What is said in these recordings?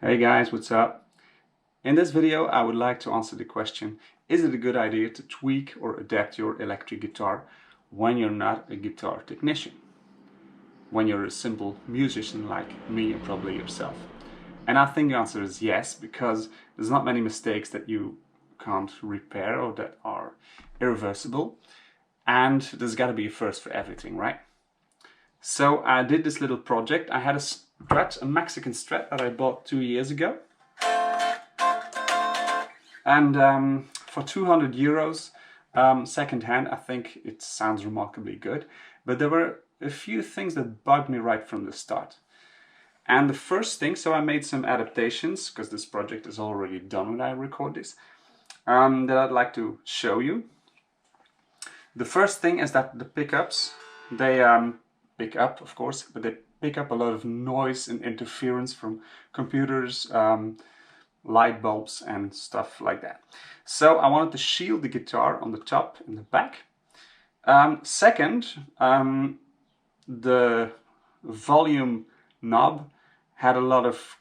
Hey guys, what's up? In this video I would like to answer the question, is it a good idea to tweak or adapt your electric guitar when you're not a guitar technician? When you're a simple musician like me and probably yourself? And I think the answer is yes, because there's not many mistakes that you can't repair or that are irreversible. And there's got to be a first for everything, right? So I did this little project. I had a Strat, a Mexican Strat that I bought 2 years ago. And for 200 euros, second hand, I think it sounds remarkably good. But there were a few things that bugged me right from the start. And the first thing, so I made some adaptations, because this project is already done when I record this, that I'd like to show you. The first thing is that the pickups, they pick up, of course, but they pick up a lot of noise and interference from computers, light bulbs and stuff like that. So I wanted to shield the guitar on the top and the back. Second, the volume knob had a lot of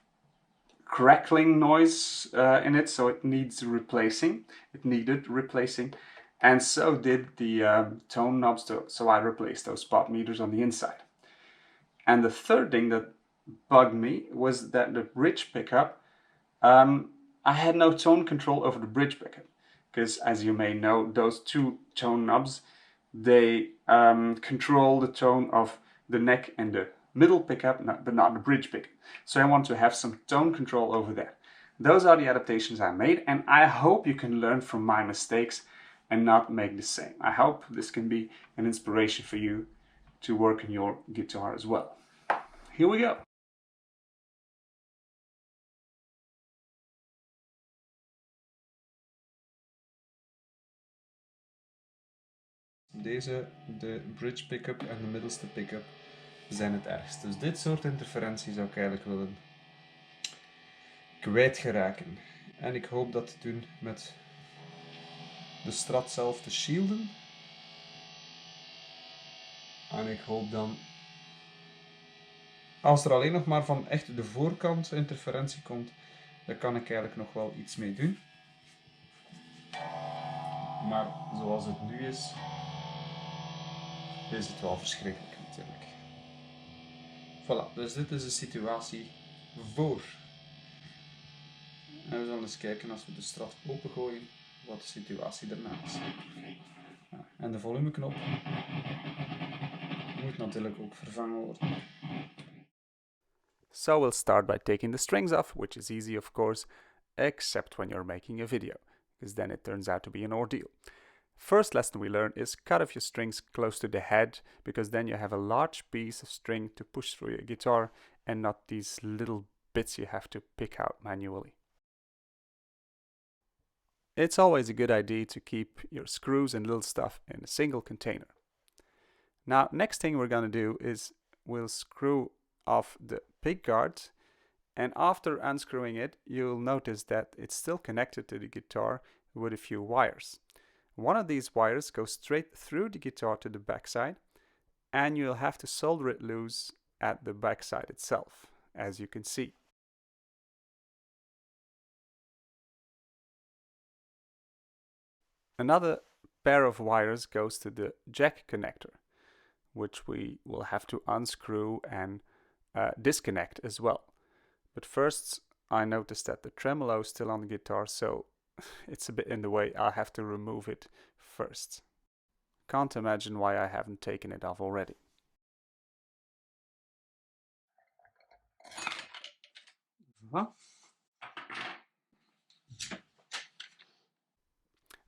crackling noise in it, so it needs replacing. It needed replacing, and so did the tone knobs, so I replaced those pot meters on the inside. And the third thing that bugged me was that the bridge pickup, I had no tone control over the bridge pickup, because as you may know, those two tone knobs, they control the tone of the neck and the middle pickup, but not the bridge pickup. So I want to have some tone control over that. Those are the adaptations I made, and I hope you can learn from my mistakes and not make the same. I hope this can be an inspiration for you to work on your guitar as well. Here we go. Deze, de bridge pickup en de middelste pickup, zijn het ergst. Dus dit soort interferentie zou ik eigenlijk willen kwijtgeraken. En ik hoop dat te doen met de Strat zelf te shielden. En ik hoop dan, als er alleen nog maar van echt de voorkant interferentie komt, dan kan ik eigenlijk nog wel iets mee doen. Maar zoals het nu is het wel verschrikkelijk natuurlijk. Voilà, dus dit is de situatie voor. En we zullen eens kijken als we de Strat opengooien wat de situatie daarna is. En de volumeknop moet natuurlijk ook vervangen worden. So we'll start by taking the strings off, which is easy of course, except when you're making a video, because then it turns out to be an ordeal. First lesson we learn is cut off your strings close to the head, because then you have a large piece of string to push through your guitar and not these little bits you have to pick out manually. It's always a good idea to keep your screws and little stuff in a single container. Now, next thing we're going to do is we'll screw off the pick guard, and after unscrewing it, you'll notice that it's still connected to the guitar with a few wires. One of these wires goes straight through the guitar to the backside, and you'll have to solder it loose at the backside itself, as you can see. Another pair of wires goes to the jack connector, which we will have to unscrew and disconnect as well. But first, I noticed that the tremolo is still on the guitar, so it's a bit in the way. I'll have to remove it first. Can't imagine why I haven't taken it off already.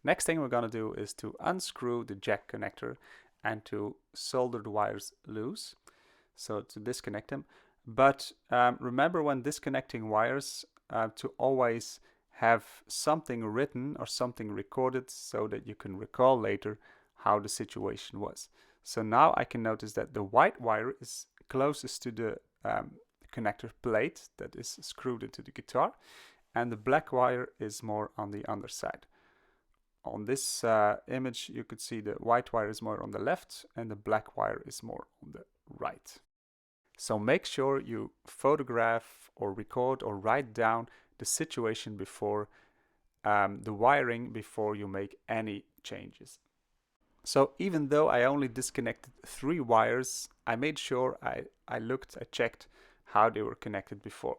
Next thing we're going to do is to unscrew the jack connector and to solder the wires loose, so to disconnect them. But remember, when disconnecting wires, to always have something written or something recorded so that you can recall later how the situation was. So now I can notice that the white wire is closest to the connector plate that is screwed into the guitar, and the black wire is more on the underside. On this image you could see the white wire is more on the left and the black wire is more on the right. So make sure you photograph or record or write down the situation before the wiring before you make any changes. So even though I only disconnected 3 wires, I made sure I checked how they were connected before.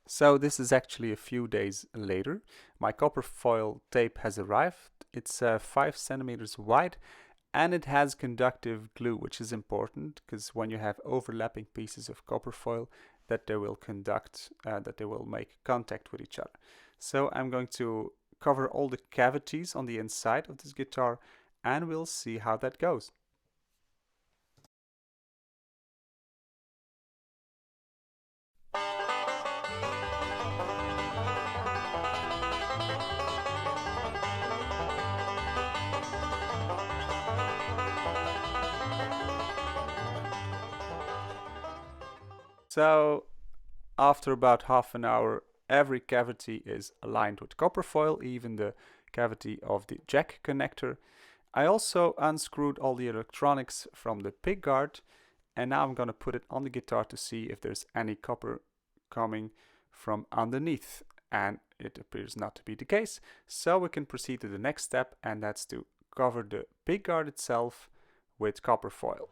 So this is actually a few days later. My copper foil tape has arrived. It's 5 centimeters wide and it has conductive glue, which is important because when you have overlapping pieces of copper foil, that they will that they will make contact with each other. So I'm going to cover all the cavities on the inside of this guitar and we'll see how that goes. So after about half an hour, every cavity is aligned with copper foil, even the cavity of the jack connector. I also unscrewed all the electronics from the pickguard, and now I'm going to put it on the guitar to see if there's any copper coming from underneath. And it appears not to be the case, so we can proceed to the next step, and that's to cover the pickguard itself with copper foil.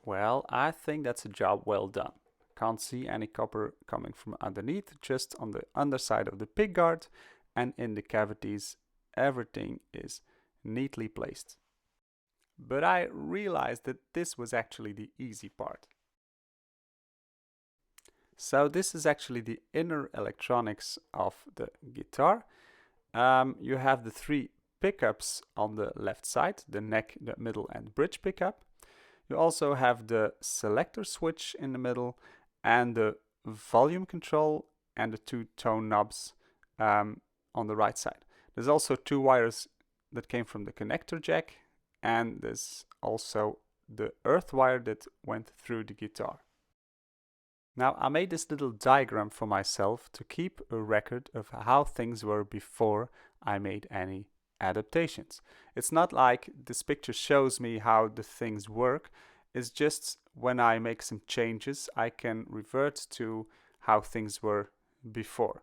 Well, I think that's a job well done. Can't see any copper coming from underneath, just on the underside of the pickguard, and in the cavities everything is neatly placed. But I realized that this was actually the easy part. So this is actually the inner electronics of the guitar. You have the 3 pickups on the left side, the neck, the middle and bridge pickup. You also have the selector switch in the middle and the volume control and the 2 tone knobs on the right side. There's also 2 wires that came from the connector jack, and there's also the earth wire that went through the guitar. Now I made this little diagram for myself to keep a record of how things were before I made any adaptations. It's not like this picture shows me how the things work. It's just when I make some changes, I can revert to how things were before.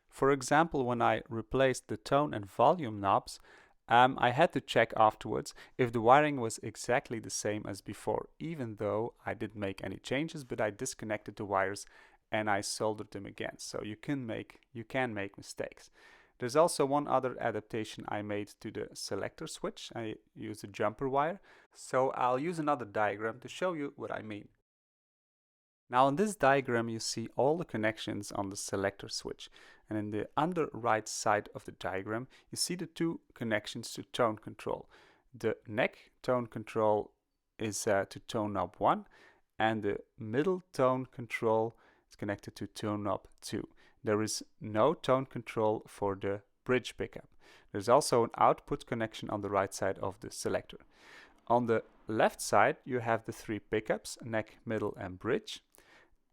For example, when I replaced the tone and volume knobs, I had to check afterwards if the wiring was exactly the same as before, even though I didn't make any changes, but I disconnected the wires and I soldered them again. So you can make mistakes. There's also one other adaptation I made to the selector switch. I used a jumper wire. So I'll use another diagram to show you what I mean. Now in this diagram you see all the connections on the selector switch, and in the under right side of the diagram you see the 2 connections to tone control. The neck tone control is to tone knob 1 and the middle tone control is connected to tone knob 2. There is no tone control for the bridge pickup. There's also an output connection on the right side of the selector. On the left side you have the 3 pickups, neck, middle and bridge.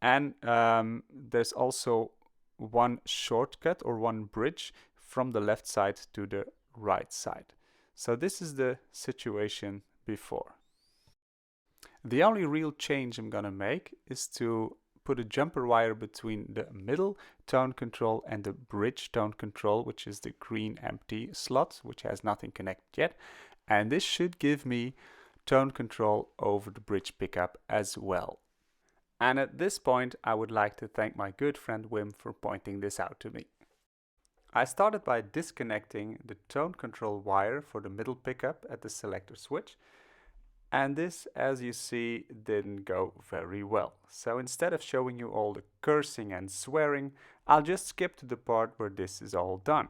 And there's also one shortcut or one bridge from the left side to the right side. So this is the situation before. The only real change I'm gonna make is to put a jumper wire between the middle tone control and the bridge tone control, which is the green empty slot, which has nothing connected yet. And this should give me tone control over the bridge pickup as well. And at this point, I would like to thank my good friend Wim for pointing this out to me. I started by disconnecting the tone control wire for the middle pickup at the selector switch. And this, as you see, didn't go very well. So instead of showing you all the cursing and swearing, I'll just skip to the part where this is all done.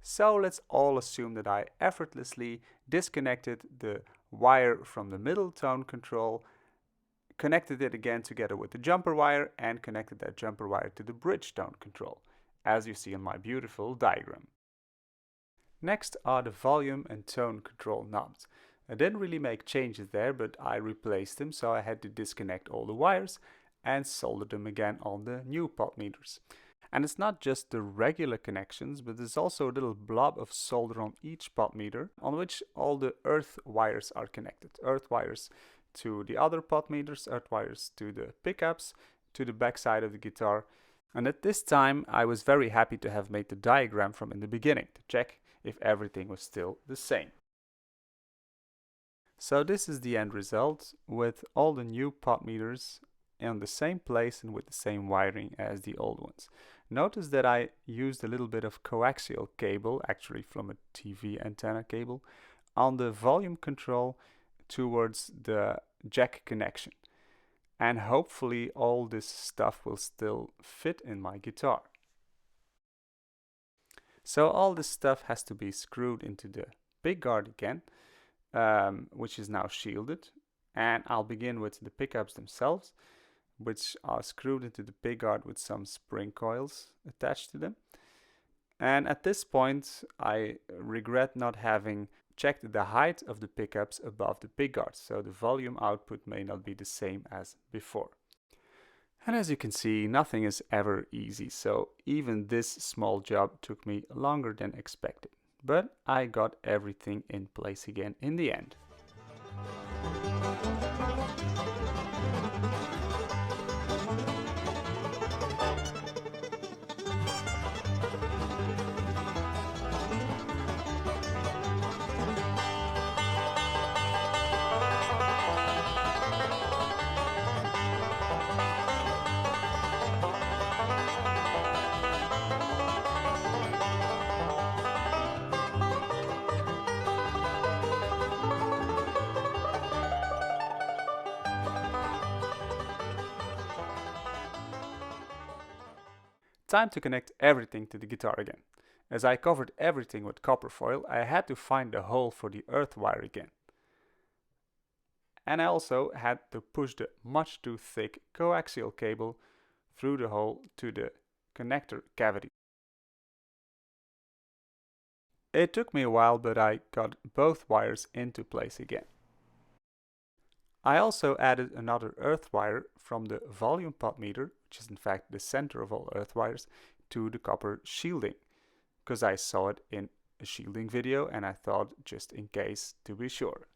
So let's all assume that I effortlessly disconnected the wire from the middle tone control, connected it again together with the jumper wire, and connected that jumper wire to the bridge tone control, as you see in my beautiful diagram. Next are the volume and tone control knobs. I didn't really make changes there, but I replaced them, so I had to disconnect all the wires and solder them again on the new potmeters. And it's not just the regular connections, but there's also a little blob of solder on each potmeter on which all the earth wires are connected. Earth wires to the other potmeters, earth wires to the pickups, to the backside of the guitar. And at this time I was very happy to have made the diagram from in the beginning to check if everything was still the same. So this is the end result with all the new potmeters in the same place and with the same wiring as the old ones. Notice that I used a little bit of coaxial cable, actually from a TV antenna cable, on the volume control towards the jack connection. And hopefully all this stuff will still fit in my guitar. So all this stuff has to be screwed into the pickguard again, which is now shielded. And I'll begin with the pickups themselves, which are screwed into the pickguard with some spring coils attached to them. And at this point, I regret not having checked the height of the pickups above the pickguard, so the volume output may not be the same as before. And as you can see, nothing is ever easy, so even this small job took me longer than expected. But I got everything in place again in the end. Time to connect everything to the guitar again. As I covered everything with copper foil, I had to find the hole for the earth wire again. And I also had to push the much too thick coaxial cable through the hole to the connector cavity. It took me a while, but I got both wires into place again. I also added another earth wire from the volume potmeter, which is in fact the center of all earth wires, to the copper shielding, because I saw it in a shielding video and I thought just in case to be sure.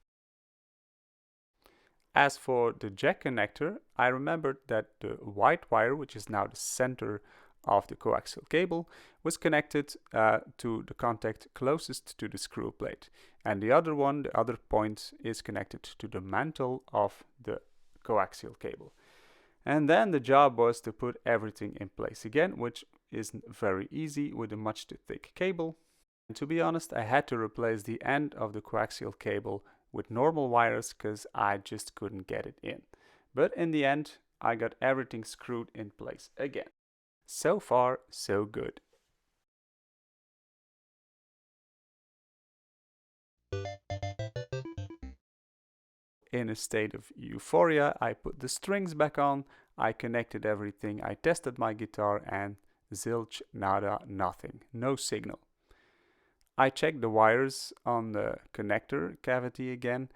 As for the jack connector, I remembered that the white wire, which is now the center of the coaxial cable, was connected to the contact closest to the screw plate, and the other one, the other point, is connected to the mantle of the coaxial cable. And then the job was to put everything in place again, which isn't very easy with a much too thick cable. And to be honest, I had to replace the end of the coaxial cable with normal wires because I just couldn't get it in. But in the end, I got everything screwed in place again. So far, so good. In a state of euphoria, I put the strings back on, I connected everything, I tested my guitar, and zilch, nada, nothing, no signal. I checked the wires on the connector cavity again,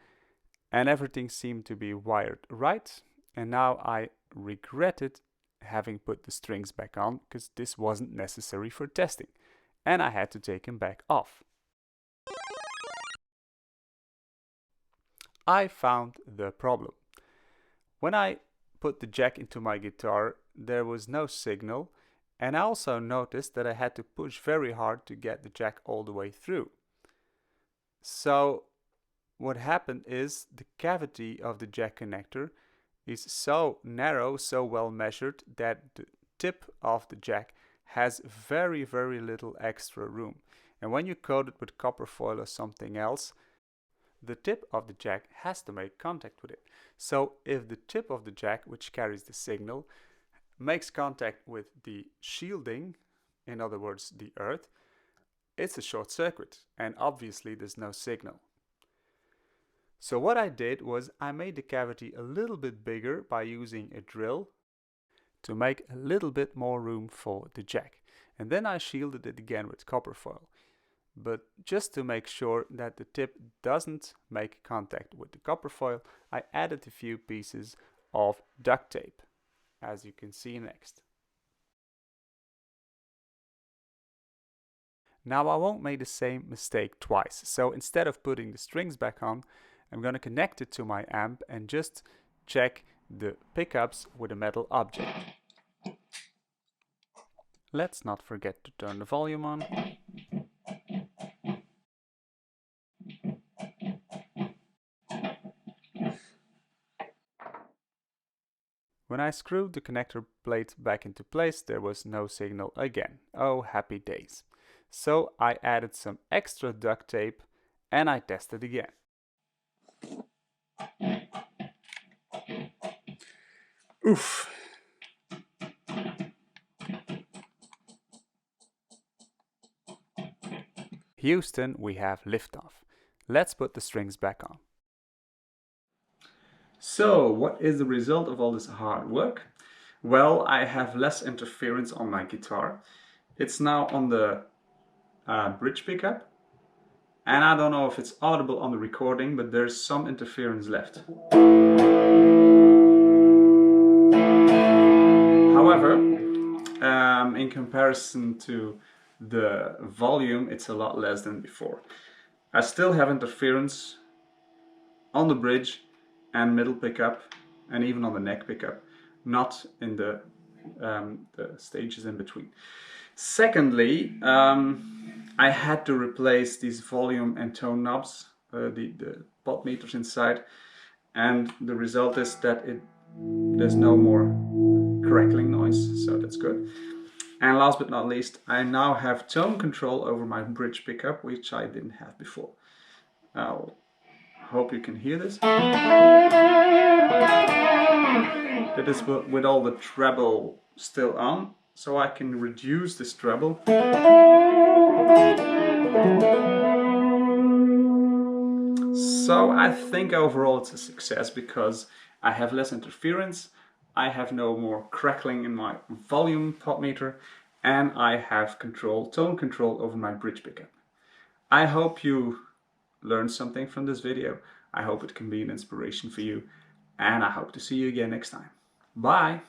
and everything seemed to be wired right, and now I regretted having put the strings back on because this wasn't necessary for testing, and I had to take them back off. I found the problem. When I put the jack into my guitar, there was no signal, and I also noticed that I had to push very hard to get the jack all the way through. So what happened is the cavity of the jack connector is so narrow, so well measured, that the tip of the jack has very, very little extra room. And when you coat it with copper foil or something else, the tip of the jack has to make contact with it. So if the tip of the jack, which carries the signal, makes contact with the shielding, in other words the earth, it's a short circuit, and obviously there's no signal. So what I did was I made the cavity a little bit bigger by using a drill to make a little bit more room for the jack. And then I shielded it again with copper foil. but just to make sure that the tip doesn't make contact with the copper foil, I added a few pieces of duct tape, as you can see next. Now I won't make the same mistake twice, so instead of putting the strings back on, I'm going to connect it to my amp and just check the pickups with a metal object. Let's not forget to turn the volume on. When I screwed the connector plate back into place, there was no signal again. Oh, happy days. So I added some extra duct tape and I tested again. Oof. Houston, we have liftoff. Let's put the strings back on. So, what is the result of all this hard work? Well, I have less interference on my guitar. It's now on the bridge pickup. And I don't know if it's audible on the recording, but there's some interference left. However, in comparison to the volume, it's a lot less than before. I still have interference on the bridge and middle pickup, and even on the neck pickup, not in the stages in between. Secondly, I had to replace these volume and tone knobs, the potmeters inside, and the result is that there's no more crackling noise, so that's good. And last but not least, I now have tone control over my bridge pickup, which I didn't have before. I hope you can hear this. That is with all the treble still on, so I can reduce this treble. So I think overall it's a success because I have less interference, I have no more crackling in my volume potmeter, and I have tone control over my bridge pickup. I hope you learned something from this video. I hope it can be an inspiration for you, and I hope to see you again next time. Bye!